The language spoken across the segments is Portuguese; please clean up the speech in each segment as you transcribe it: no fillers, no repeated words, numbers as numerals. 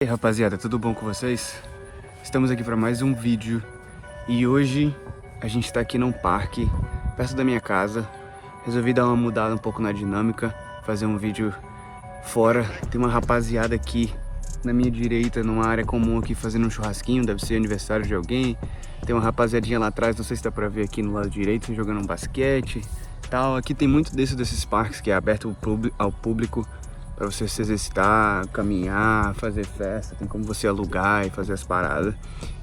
E aí, rapaziada, tudo bom com vocês? Estamos aqui para mais um vídeo e hoje a gente está aqui num parque perto da minha casa. Resolvi dar uma mudada um pouco na dinâmica, fazer um vídeo fora. Tem uma rapaziada aqui na minha direita, numa área comum aqui, fazendo um churrasquinho, deve ser aniversário de alguém. Tem uma rapaziadinha lá atrás, não sei se dá para ver aqui no lado direito, jogando um basquete tal. Aqui tem muito desses parques que é aberto ao público, para você se exercitar, caminhar, fazer festa, tem como você alugar e fazer as paradas.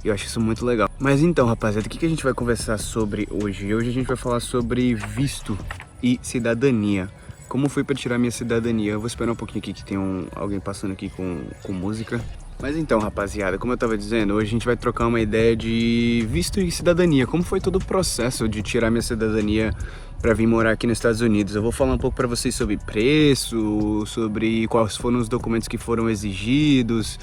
E eu acho isso muito legal. Mas então, rapaziada, o que a gente vai conversar sobre hoje? Hoje a gente vai falar sobre visto e cidadania. Como foi para tirar minha cidadania? Eu vou esperar um pouquinho aqui que tem alguém passando aqui com música. Mas então, rapaziada, como eu tava dizendo, hoje a gente vai trocar uma ideia de visto e cidadania. Como foi todo o processo de tirar minha cidadania para vir morar aqui nos Estados Unidos? Eu vou falar um pouco para vocês sobre preço, sobre quais foram os documentos que foram exigidos,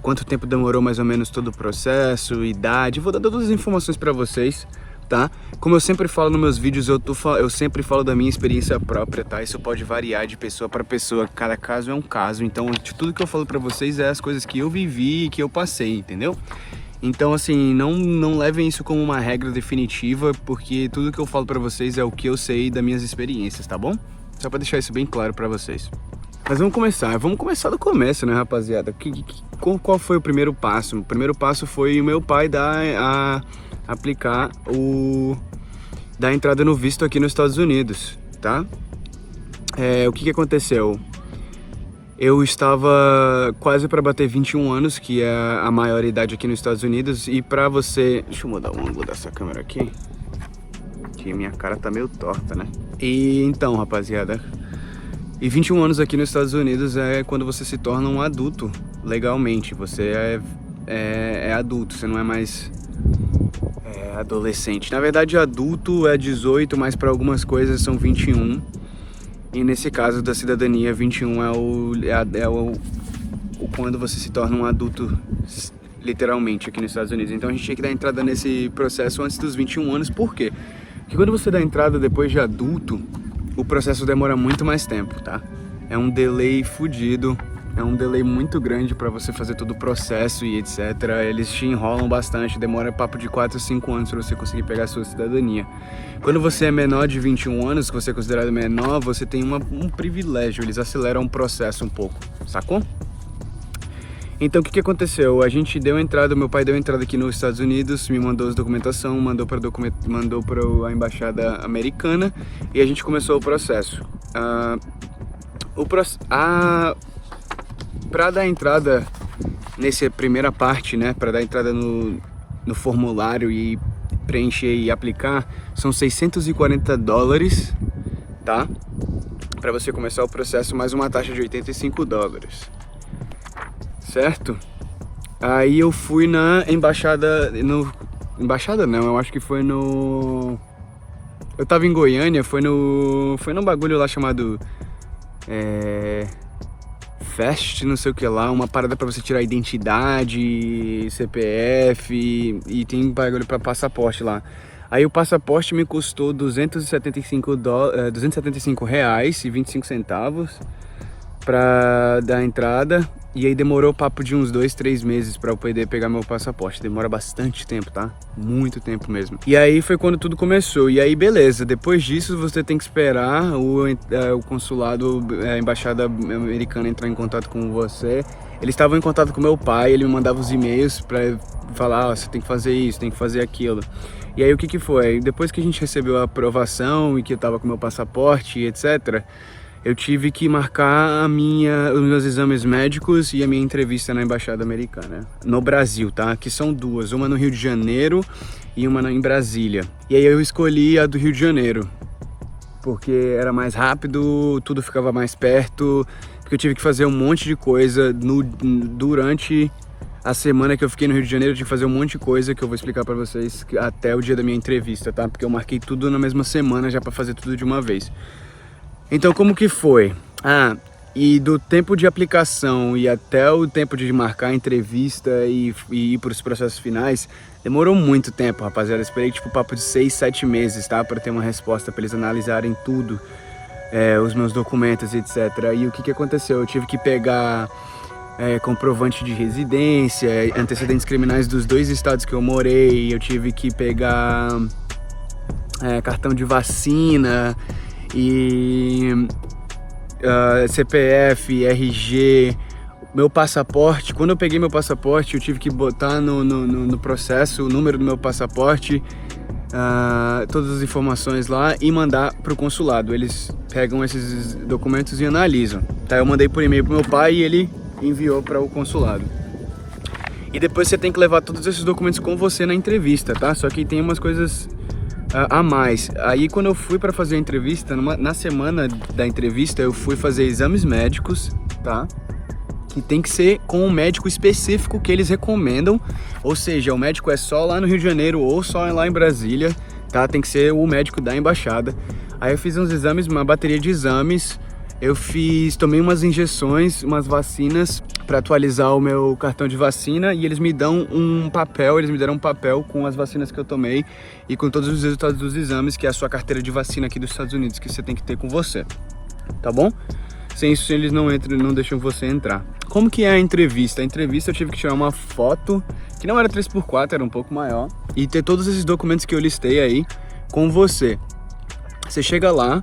quanto tempo demorou mais ou menos todo o processo, idade. Vou dar todas as informações para vocês, tá? Como eu sempre falo nos meus vídeos, eu sempre falo da minha experiência própria, tá? Isso pode variar de pessoa para pessoa, cada caso é um caso. Então, de tudo que eu falo para vocês é as coisas que eu vivi e que eu passei, entendeu? Então, assim, não levem isso como uma regra definitiva, porque tudo que eu falo pra vocês é o que eu sei das minhas experiências, tá bom? Só pra deixar isso bem claro pra vocês. Mas vamos começar do começo, né, rapaziada? Qual foi o primeiro passo? O primeiro passo foi o meu pai dar entrada no visto aqui nos Estados Unidos, tá? O que aconteceu? Eu estava quase para bater 21 anos, que é a maior idade aqui nos Estados Unidos. E para você... Deixa eu mudar o ângulo dessa câmera aqui, que minha cara tá meio torta, né? E então, rapaziada, e 21 anos aqui nos Estados Unidos é quando você se torna um adulto legalmente. Você é adulto, você não é mais adolescente. Na verdade, adulto é 18, mas para algumas coisas são 21. E nesse caso da cidadania, 21 é quando você se torna um adulto, literalmente, aqui nos Estados Unidos. Então a gente tinha que dar entrada nesse processo antes dos 21 anos. Por quê? Porque quando você dá entrada depois de adulto, o processo demora muito mais tempo, tá? É um delay fudido, é um delay muito grande para você fazer todo o processo e etc. Eles te enrolam bastante, demora papo de 4 a 5 anos para você conseguir pegar a sua cidadania. Quando você é menor de 21 anos, que você é considerado menor, você tem um privilégio, eles aceleram o processo um pouco, sacou? Então o que aconteceu? Meu pai deu entrada aqui nos Estados Unidos, me mandou as documentação, mandou para a embaixada americana e a gente começou o processo. Para dar entrada nessa primeira parte, né, para dar entrada no formulário e preencher e aplicar, são $640, tá? Para você começar o processo, mais uma taxa de $85, certo? Aí eu fui na embaixada, embaixada não, eu acho que foi no... Eu tava em Goiânia, foi num bagulho lá chamado... Fest, não sei o que lá, uma parada pra você tirar identidade, CPF e tem bagulho pra passaporte lá. Aí o passaporte me custou R$275,25 pra dar entrada. E aí demorou papo de uns 2, 3 meses pra eu poder pegar meu passaporte. Demora bastante tempo, tá? Muito tempo mesmo. E aí foi quando tudo começou. E aí beleza, depois disso você tem que esperar o consulado, a embaixada americana entrar em contato com você. Eles estavam em contato com meu pai, ele me mandava os e-mails pra falar, você tem que fazer isso, tem que fazer aquilo. E aí o que foi? Depois que a gente recebeu a aprovação e que eu tava com meu passaporte e etc., eu tive que marcar os meus exames médicos e a minha entrevista na embaixada americana, no Brasil, tá? Que são duas, uma no Rio de Janeiro e uma em Brasília. E aí eu escolhi a do Rio de Janeiro, porque era mais rápido, tudo ficava mais perto, porque eu tive que fazer um monte de coisa durante a semana que eu fiquei no Rio de Janeiro. Eu tive que fazer um monte de coisa que eu vou explicar pra vocês até o dia da minha entrevista, tá? Porque eu marquei tudo na mesma semana já pra fazer tudo de uma vez. Então como que foi? E do tempo de aplicação e até o tempo de marcar a entrevista e ir para os processos finais, demorou muito tempo, rapaziada. Eu esperei tipo papo de 6, 7 meses, tá? Para ter uma resposta, para eles analisarem tudo. os meus documentos, etc. E o que aconteceu? Eu tive que pegar comprovante de residência, antecedentes criminais dos 2 estados que eu morei, eu tive que pegar cartão de vacina e CPF, RG, meu passaporte. Quando eu peguei meu passaporte, eu tive que botar no processo o número do meu passaporte, todas as informações lá e mandar para o consulado. Eles pegam esses documentos e analisam. Tá? Eu mandei por e-mail pro meu pai e ele enviou para o consulado. E depois você tem que levar todos esses documentos com você na entrevista, tá? Só que tem umas coisas a mais. Aí quando eu fui para fazer a entrevista, na semana da entrevista eu fui fazer exames médicos, tá? Que tem que ser com um médico específico que eles recomendam, ou seja, o médico é só lá no Rio de Janeiro ou só lá em Brasília, tá? Tem que ser o médico da embaixada. Aí eu fiz uns exames, uma bateria de exames, tomei umas injeções, umas vacinas para atualizar o meu cartão de vacina e eles me deram um papel com as vacinas que eu tomei e com todos os resultados dos exames, que é a sua carteira de vacina aqui dos Estados Unidos, que você tem que ter com você, tá bom? Sem isso eles não deixam você entrar. Como que é a entrevista? A entrevista eu tive que tirar uma foto, que não era 3x4, era um pouco maior, e ter todos esses documentos que eu listei aí com você. Você chega lá,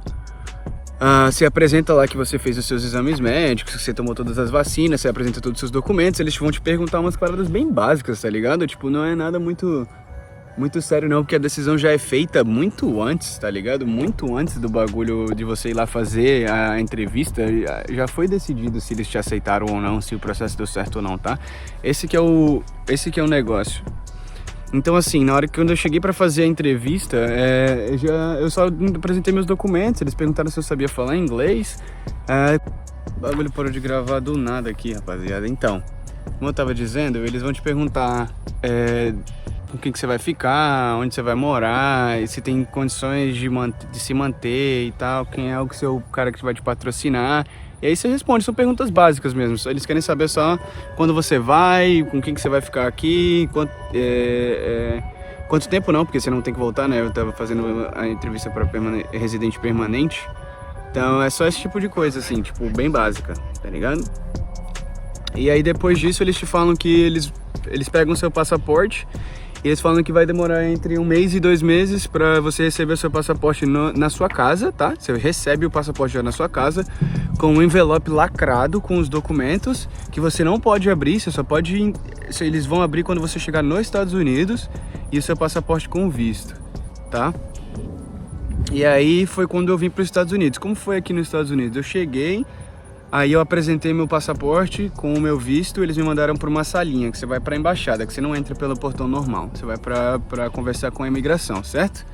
você apresenta lá que você fez os seus exames médicos, que você tomou todas as vacinas, você apresenta todos os seus documentos, eles vão te perguntar umas paradas bem básicas, tá ligado? Tipo, não é nada muito sério não, porque a decisão já é feita muito antes, tá ligado? Muito antes do bagulho de você ir lá fazer a entrevista, já foi decidido se eles te aceitaram ou não, se o processo deu certo ou não, tá? Esse que é o negócio. Então assim, na hora que quando eu cheguei pra fazer a entrevista, eu só apresentei meus documentos, eles perguntaram se eu sabia falar inglês. O bagulho parou de gravar do nada aqui, rapaziada. Então, como eu tava dizendo, eles vão te perguntar com quem que você vai ficar, onde você vai morar, se tem condições de se manter e tal, quem é o seu cara que vai te patrocinar. E aí você responde, são perguntas básicas mesmo. Eles querem saber só quando você vai, com quem que você vai ficar aqui, quanto tempo não, porque você não tem que voltar, né? Eu tava fazendo a entrevista para residente permanente. Então é só esse tipo de coisa, assim, tipo, bem básica, tá ligado? E aí depois disso eles te falam que eles pegam o seu passaporte. E eles falam que vai demorar entre 1 mês e 2 meses para você receber o seu passaporte na sua casa, tá? Você recebe o passaporte já na sua casa, com um envelope lacrado com os documentos, que você não pode abrir, você só pode... Eles vão abrir quando você chegar nos Estados Unidos, e o seu passaporte com visto, tá? E aí foi quando eu vim para os Estados Unidos. Como foi aqui nos Estados Unidos? Eu cheguei... Aí eu apresentei meu passaporte com o meu visto, eles me mandaram para uma salinha, que você vai para a embaixada, que você não entra pelo portão normal, você vai para conversar com a imigração, certo?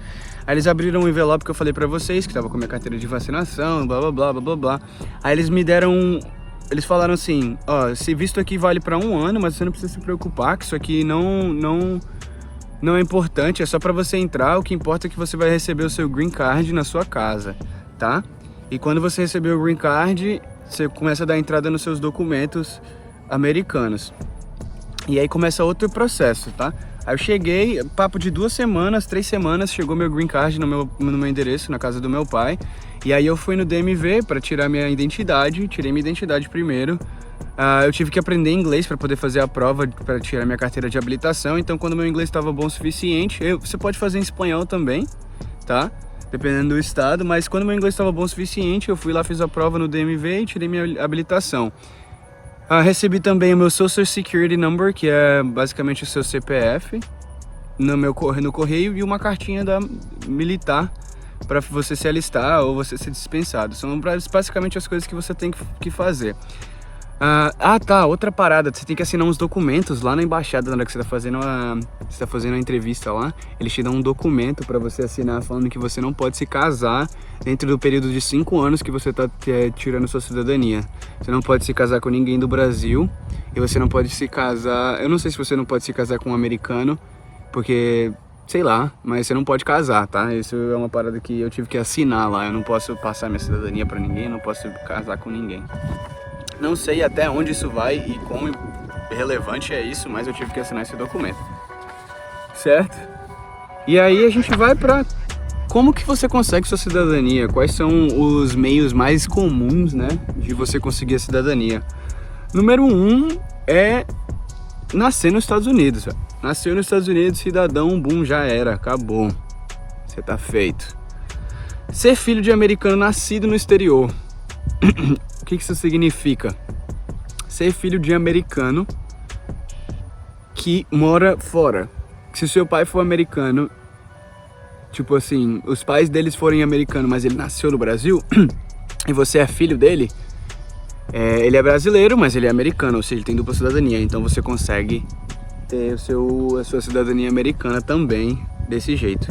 Aí eles abriram um envelope que eu falei para vocês, que estava com a minha carteira de vacinação, blá blá blá blá blá blá. Aí eles falaram assim, ó, esse visto aqui vale para 1 ano, mas você não precisa se preocupar, que isso aqui não é importante, é só para você entrar, o que importa é que você vai receber o seu green card na sua casa, tá? E quando você receber o green card, você começa a dar entrada nos seus documentos americanos. E aí começa outro processo, tá? Aí eu cheguei, papo de 2 semanas, 3 semanas, chegou meu green card no meu endereço, na casa do meu pai. E aí eu fui no DMV para tirar minha identidade, tirei minha identidade primeiro. Eu tive que aprender inglês para poder fazer a prova para tirar minha carteira de habilitação. Então quando meu inglês estava bom o suficiente, você pode fazer em espanhol também, tá? Dependendo do estado, mas quando meu inglês estava bom o suficiente, eu fui lá, fiz a prova no DMV e tirei minha habilitação. Recebi também o meu Social Security Number, que é basicamente o seu CPF, no correio, e uma cartinha da militar para você se alistar ou você ser dispensado. São basicamente as coisas que você tem que fazer. Tá, outra parada, você tem que assinar uns documentos lá na embaixada na hora que você tá fazendo a entrevista lá. Eles te dão um documento para você assinar falando que você não pode se casar dentro do período de 5 anos que você tá tirando sua cidadania. Você não pode se casar com ninguém do Brasil e você não pode se casar... Eu não sei se você não pode se casar com um americano, porque... sei lá, mas você não pode casar, tá? Isso é uma parada que eu tive que assinar lá. Eu não posso passar minha cidadania para ninguém, não posso casar com ninguém. Não sei até onde isso vai e quão relevante é isso, mas eu tive que assinar esse documento, certo? E aí a gente vai pra como que você consegue sua cidadania, quais são os meios mais comuns, né, de você conseguir a cidadania. Número 1 é nascer nos Estados Unidos. Nasceu nos Estados Unidos, cidadão, boom, já era, acabou. Você tá feito. Ser filho de americano nascido no exterior. O que isso significa? Ser filho de americano que mora fora. Se seu pai for americano, tipo assim, os pais deles forem americanos, mas ele nasceu no Brasil, e você é filho dele, ele é brasileiro, mas ele é americano, ou seja, ele tem dupla cidadania, então você consegue ter a sua cidadania americana também desse jeito.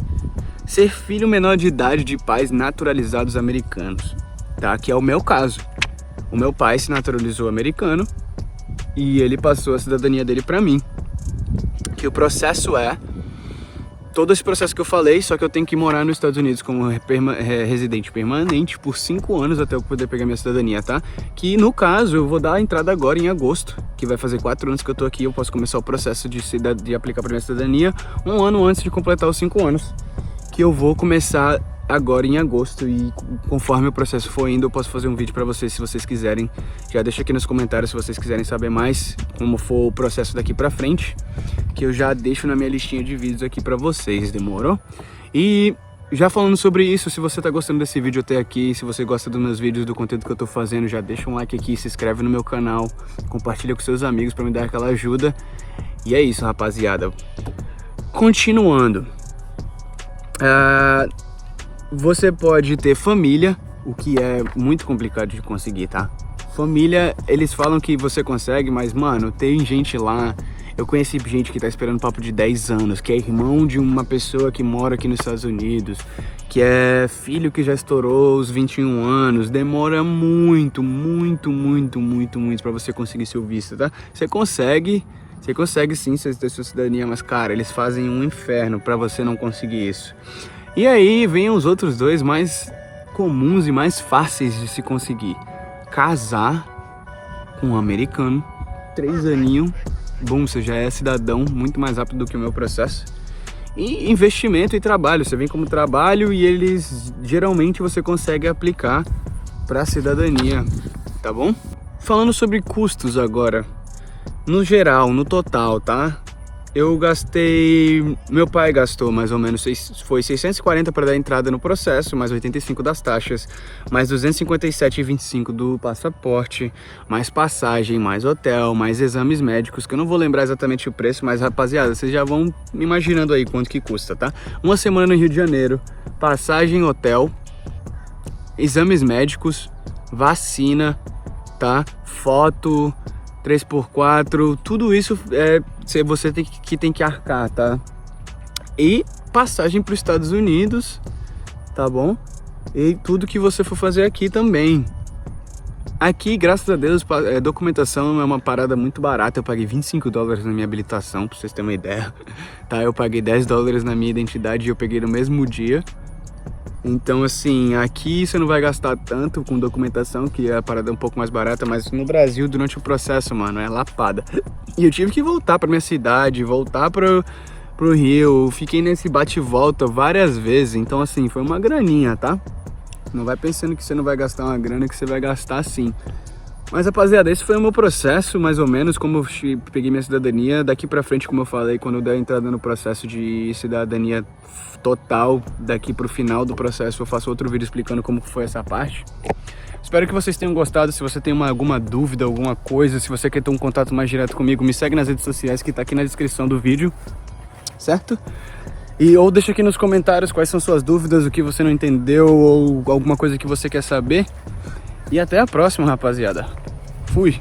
Ser filho menor de idade de pais naturalizados americanos, tá? Que é o meu caso. O meu pai se naturalizou americano e ele passou a cidadania dele pra mim. Que o processo é todo esse processo que eu falei, só que eu tenho que morar nos Estados Unidos como residente permanente por 5 anos até eu poder pegar minha cidadania, tá? Que no caso eu vou dar a entrada agora em agosto, que vai fazer 4 anos que eu tô aqui, eu posso começar o processo de aplicar para minha cidadania 1 ano antes de completar os 5 anos, que eu vou começar agora em agosto, e conforme o processo for indo eu posso fazer um vídeo para vocês se vocês quiserem. Já deixa aqui nos comentários se vocês quiserem saber mais como for o processo daqui para frente, que eu já deixo na minha listinha de vídeos aqui para vocês, demorou? E já falando sobre isso, se você tá gostando desse vídeo até aqui, se você gosta dos meus vídeos, do conteúdo que eu tô fazendo, já deixa um like aqui, se inscreve no meu canal, compartilha com seus amigos para me dar aquela ajuda. E é isso, rapaziada. Continuando. Você pode ter família, o que é muito complicado de conseguir, tá? Família, eles falam que você consegue, mas, mano, tem gente lá... Eu conheci gente que tá esperando papo de 10 anos, que é irmão de uma pessoa que mora aqui nos Estados Unidos, que é filho que já estourou os 21 anos. Demora muito pra você conseguir seu visto, tá? Você consegue sim, você ter sua cidadania, mas, cara, eles fazem um inferno pra você não conseguir isso. E aí vem os outros dois mais comuns e mais fáceis de se conseguir. Casar com um americano, 3 aninhos, bom, você já é cidadão, muito mais rápido do que o meu processo. E investimento e trabalho, você vem como trabalho e eles, geralmente você consegue aplicar para cidadania, tá bom? Falando sobre custos agora, no geral, no total, tá? Eu gastei, meu pai gastou mais ou menos, foi 640 para dar entrada no processo, mais 85 das taxas, mais 257,25 do passaporte, mais passagem, mais hotel, mais exames médicos, que eu não vou lembrar exatamente o preço, mas rapaziada, vocês já vão imaginando aí quanto que custa, tá? Uma semana no Rio de Janeiro, passagem, hotel, exames médicos, vacina, tá? Foto... 3x4, tudo isso você tem que arcar, tá? E passagem para os Estados Unidos, tá bom? E tudo que você for fazer aqui também. Aqui, graças a Deus, documentação é uma parada muito barata. Eu paguei 25 dólares na minha habilitação, pra vocês terem uma ideia, tá? Eu paguei 10 dólares na minha identidade e eu peguei no mesmo dia. Então, assim, aqui você não vai gastar tanto com documentação, que é a parada um pouco mais barata, mas no Brasil, durante o processo, mano, é lapada. E eu tive que voltar pra minha cidade, voltar pro Rio, fiquei nesse bate e volta várias vezes, então, assim, foi uma graninha, tá? Não vai pensando que você não vai gastar uma grana, que você vai gastar sim. Mas, rapaziada, esse foi o meu processo, mais ou menos, como eu peguei minha cidadania. Daqui pra frente, como eu falei, quando eu der entrada no processo de cidadania total, daqui pro final do processo, eu faço outro vídeo explicando como foi essa parte. Espero que vocês tenham gostado. Se você tem alguma dúvida, alguma coisa, se você quer ter um contato mais direto comigo, me segue nas redes sociais, que tá aqui na descrição do vídeo, certo? Ou deixa aqui nos comentários quais são suas dúvidas, o que você não entendeu, ou alguma coisa que você quer saber. E até a próxima, rapaziada. Fui!